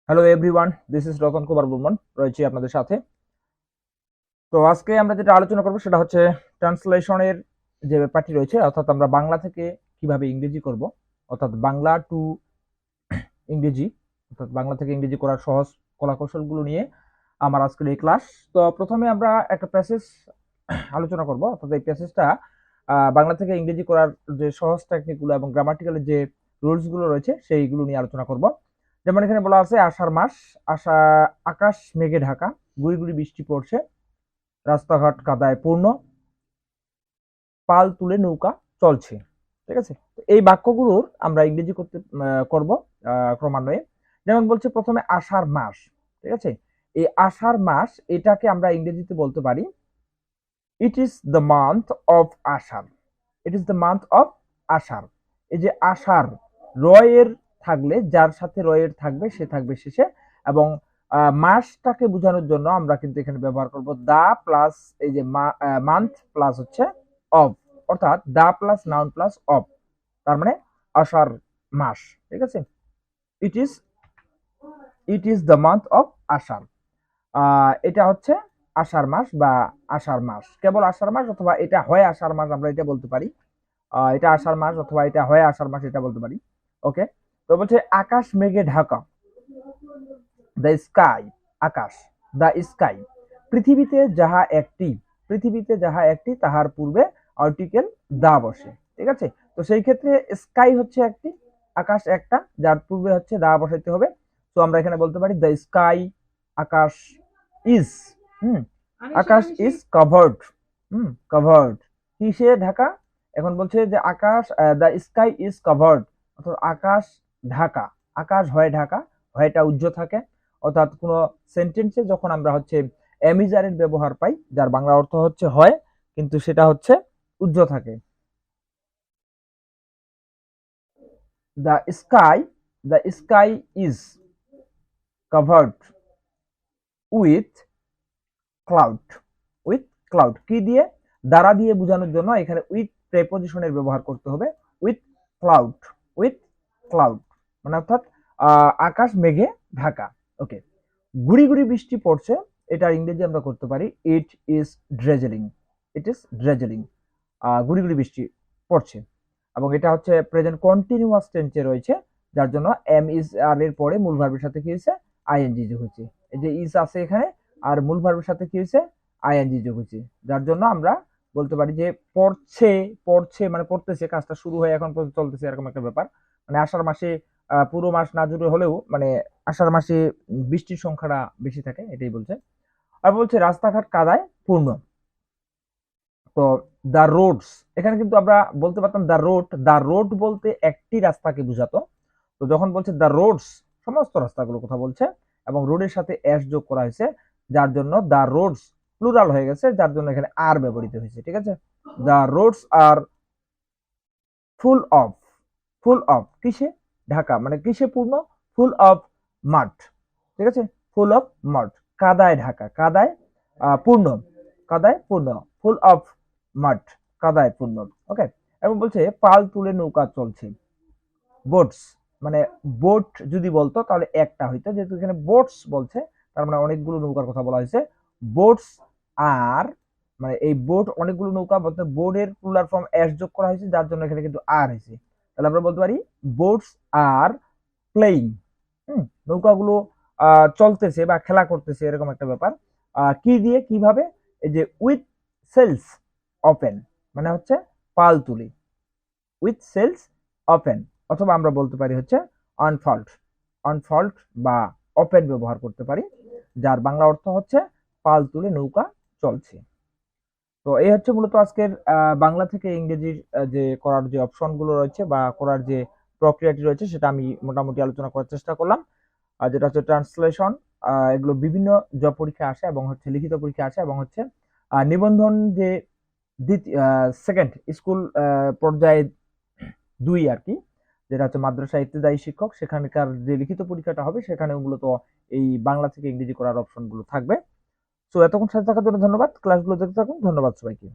Hello everyone, this is Ratan Kumar Barman রয়েছি আপনাদের সাথে। তো আজকে আমরা যেটা আলোচনা করব সেটা হচ্ছে ট্রান্সলেশনের যে ব্যাপারটি রয়েছে, অর্থাৎ আমরা বাংলা থেকে কিভাবে ইংরেজি করব, অর্থাৎ বাংলা টু ইংরেজি, অর্থাৎ বাংলা থেকে ইংরেজি করার সহজ কলাকৌশলগুলো নিয়ে আমার আজকের এই ক্লাস। তো প্রথমে আমরা একটা প্যাসেজ আলোচনা করব, অর্থাৎ এই প্যাসেজটা বাংলা থেকে ইংরেজি করার যে সহজ টেকনিকগুলো এবং গ্রামাটিক্যালের যে রুলসগুলো রয়েছে সেইগুলো নিয়ে আলোচনা করব। যেমন এখানে বলা আছে আষাঢ় মাস, আশা আকাশ মেঘে ঢাকা, গুড়ি গুড়ি বৃষ্টি পড়ছে, রাস্তাঘাট কাদায় পূর্ণ, পাল তুলে নৌকা চলছে। ঠিক আছে, তো এই বাক্যগুলোর আমরা ইংরেজি করব ক্রমান্বয়ে। যেমন বলছে প্রথমে আষাঢ় মাস, ঠিক আছে, এই আষাঢ় মাস এটাকে আমরা ইংরেজিতে বলতে পারি it is the month of Ashadh. It is the month of Ashadh. এই যে আষাঢ় রয়ের থাকলে, যার সাথে রয়ের থাকবে সে থাকবে শেষে, এবং মাসটাকে বোঝানোর জন্য আমরা কিন্তু এখানে ব্যবহার করব দা প্লাস এই যে মান্থ প্লাস হচ্ছে অফ, অর্থাৎ the plus noun plus of, তার মানে আষাঢ় মাস। ঠিক আছে, it is the month of Ashadh. এটা হচ্ছে আষাঢ় মাস বা আষাঢ় মাস, কেবল আষাঢ় মাস, অথবা এটা হয় আষাঢ় মাস আমরা এটা বলতে পারি। এটা আষাঢ় মাস অথবা এটা হয় আষাঢ় মাস এটা বলতে পারি। ওকে, তো বলছে আকাশ মেঘে Dhaka, the sky, Akash, the sky, পৃথিবীতে যাহা একটি, পৃথিবীতে যাহা একটি তাহার পূর্বে আর্টিকেল দা বসে। ঠিক আছে, তো সেই ক্ষেত্রে স্কাই হচ্ছে একটি, আকাশ একটা, যার পূর্বে হচ্ছে দা বসাইতে হবে। তো আমরা এখানে বলতে পারি the sky, Akash is, Akash is covered, covered, কিসে ঢাকা? এখন বলছে যে আকাশ, দ্য স্কাই ইজ কভার্ড, অর্থাৎ আকাশ ঢাকা, আকাশ হয় ঢাকা, হয়টা উজ্জ্ব থাকে। অর্থাৎ কোনো সেন্টেন্সে যখন আমরা হচ্ছে এমিজারের ব্যবহার পাই, যার বাংলা অর্থ হচ্ছে হয়, কিন্তু সেটা হচ্ছে উজ্জ্ব থাকে। The sky, the sky is covered with cloud, with cloud, কি দিয়ে? দ্বারা দিয়ে বোঝানোর জন্য এখানে উইথ প্রেপোজিশনের ব্যবহার করতে হবে, উইথ ক্লাউড, উইথ ক্লাউড, মানে অর্থাৎ আকাশ মেঘে ঢাকা। ওকে, গুড়ি গুড়ি বৃষ্টি পড়ছে, এটা ইংরেজি আমরা করতে পারি ইট ইজ ড্রেজলিং, ইট ইজ ড্রেজলিং, গুড়ি গুড়ি বৃষ্টি পড়ছে, এবং এটা হচ্ছে প্রেজেন্ট কন্টিনিউয়াস টেন্সে রয়েছে, যার জন্য এম ইজ আর এর পরে মূল ভার্বের সাথে কি হয়েছে? আইএনজি যোগ হয়েছে। এই যে ইজ আছে এখানে, আর মূল ভার্বের সাথে কি হয়েছে? আইএনজি যোগ হয়েছে, যার জন্য আমরা বলতে পারি যে পড়ছে, পড়ছে মানে পড়তেছে, কাজটা শুরু হয়ে এখন পর্যন্ত চলতেছে, এরকম একটা ব্যাপার। মানে আষাঢ় মাসে পুরো মাস না জুড়ে হলেও মানে আষাঢ় মাসে বৃষ্টির সংখ্যাটা বেশি থাকে, এটাই বলছে। আর বলছে রাস্তাঘাট কাদায় পূর্ণ। তো দ্য রোডস, এখানে কিন্তু আমরা বলতে পারতাম দ্য রোড, দ্য রোড বলতে একটি রাস্তাকে বুঝাতো। তো যখন বলছে দ্য রোডস, সমস্ত রাস্তাগুলো কথা বলছে, এবং রোডের সাথে এস যোগ করা হয়েছে, যার জন্য দ্য রোডস প্লুরাল হয়ে গেছে, যার জন্য এখানে আর ব্যবহৃত হয়েছে। ঠিক আছে, the roads R full of, full of কিসে? ঢাকা, মানে কিসে পূর্ণ? Full of মাড। ঠিক আছে, ফুল অফ মাড, কাদায় ঢাকা, কাদায় পূর্ণ, কাদায় পূর্ণ, ফুল অফ মাড, কাদায় পূর্ণ। ওকে, এবং বলছে পাল তুলে নৌকা চলছে, বোটস, মানে বোট যদি বলতো তাহলে একটা হইতো, যেহেতু এখানে বোটস বলছে তার মানে অনেকগুলো নৌকার কথা বলা হয়েছে। বোটস আর, মানে এই বোট অনেকগুলো নৌকা বলতে বোর্ডের প্লুরাল ফর্ম এস যোগ করা হয়েছে, যার জন্য এখানে কিন্তু আর হয়েছে। তাহলে আমরা বলতে পারি বোটস আর প্লেইং, নৌকাগুলো চলতেছে বা খেলা করতেছে, এরকম একটা ব্যাপার। কি দিয়ে, কিভাবে? এই যে উইথ সেলস ওপেন, মানে হচ্ছে পাল তুলি, উইথ সেলস ওপেন, অথবা আমরা বলতে পারি হচ্ছে আনফল্ড, আনফল্ড বা ওপেন ব্যবহার করতে পারি, যার বাংলা অর্থ হচ্ছে পাল তুলে নৌকা চলছে। তো এই হচ্ছে মূলত আজকের বাংলা থেকে ইংরেজির যে করার যে অপশনগুলো রয়েছে বা করার যে প্রক্রিয়াটি রয়েছে, সেটা আমি মোটামুটি আলোচনা করার চেষ্টা করলাম। আর যেটা হচ্ছে ট্রান্সলেশন, এগুলো বিভিন্ন জব পরীক্ষা আসে এবং হচ্ছে লিখিত পরীক্ষা আসে, এবং হচ্ছে নিবন্ধন যে সেকেন্ড স্কুল পর্যায়ে 2 আর কি, যেটা হচ্ছে মাদ্রাসা ইবতেদায়ী শিক্ষক, সেখানকার যে লিখিত পরীক্ষাটা হবে সেখানে মূলত এই বাংলা থেকে ইংরেজি করার অপশনগুলো থাকবে। সো এতক্ষণ সাথে থাকার জন্য ধন্যবাদ, ক্লাসগুলো দেখতে থাকুন, ধন্যবাদ সবাইকে।